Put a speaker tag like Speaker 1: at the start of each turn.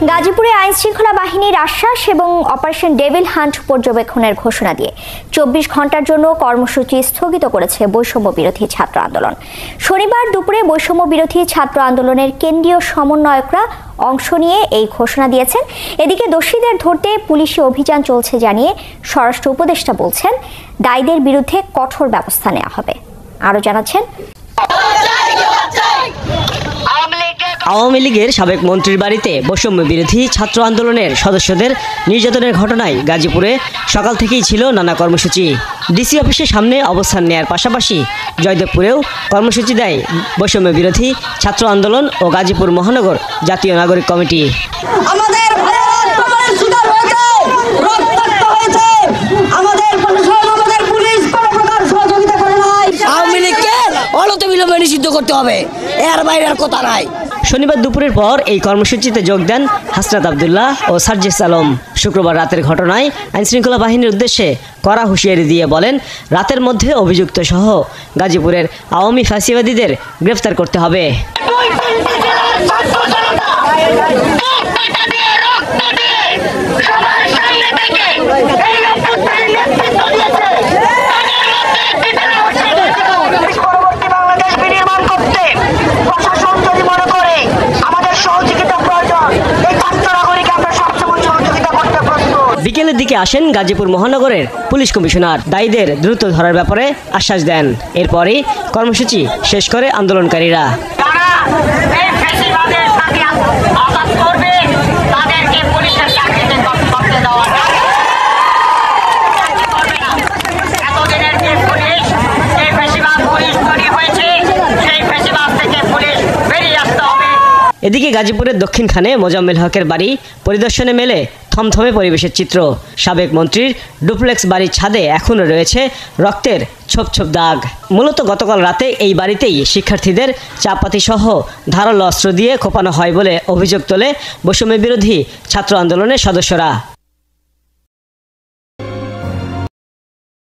Speaker 1: গাজীপুরে আইন শৃঙ্খলা বাহিনীর আশ্বাস এবং অপারেশন ডেভিল হান্ট পর্যবেক্ষণের ঘোষণা দিয়ে 24 ঘন্টার জন্য কর্মসূচি স্থগিত করেছে বৈষম্য বিরোধী ছাত্র আন্দোলন। শনিবার দুপুরে বৈষম্য বিরোধী ছাত্র আন্দোলনের কেন্দ্রীয় সমন্বয়করা অংশ নিয়ে এই ঘোষণা দিয়েছেন। এদিকে দোষীদের ধরতে পুলিশি অভিযান চলছে জানিয়ে স্বরাষ্ট্র উপদেষ্টা বলছেন, দায়ীদের বিরুদ্ধে কঠোর ব্যবস্থা নেওয়া হবে। আরও জানাচ্ছেন
Speaker 2: আওয়ামী লীগের সাবেক মন্ত্রীর বাড়িতে বৈষম্য বিরোধী ছাত্র আন্দোলনের সদস্যদের নির্যাতনের ঘটনায় গাজীপুরে সকাল থেকেই ছিল নানা কর্মসূচি। ডিসি অফিসের সামনে অবস্থান নেয়ার পাশাপাশি জয়দেবপুরেও কর্মসূচি দেয় বৈষম্য বিরোধী ছাত্র আন্দোলন ও গাজীপুর মহানগর জাতীয় নাগরিক কমিটি।
Speaker 3: নিষিদ্ধ করতে হবে, এর বাইরের কথা নাই।
Speaker 2: শনিবার দুপুরের পর এই কর্মসূচিতে যোগ দেন হাসনাত আবদুল্লাহ ও সার্জিস আলম। শুক্রবার রাতের ঘটনায় আইনশৃঙ্খলা বাহিনীর উদ্দেশ্যে কড়া হুঁশিয়ারি দিয়ে বলেন, রাতের মধ্যে অভিযুক্ত সহ গাজীপুরের আওয়ামী ফ্যাসিবাদীদের গ্রেফতার করতে হবে। বিকেলের দিকে আসেন গাজীপুর মহানগরের পুলিশ কমিশনার, দায়ীদের দ্রুত ধরার ব্যাপারে আশ্বাস দেন। এরপরই কর্মসূচি শেষ করে আন্দোলনকারীরা। এদিকে গাজীপুরের দক্ষিণখানে মোজাম্মেল হকের বাড়ি পরিদর্শনে মেলে থমথমে পরিবেশের চিত্র। সাবেক মন্ত্রীর ডুপ্লেক্স বাড়ির ছাদে এখনও রয়েছে রক্তের ছোপ ছোপ দাগ। মূলত গতকাল রাতে এই বাড়িতেই শিক্ষার্থীদের চাপাতি সহ ধারালো অস্ত্র দিয়ে কোপানো হয় বলে অভিযোগ তোলে বৈষম্য বিরোধী ছাত্র আন্দোলনের সদস্যরা।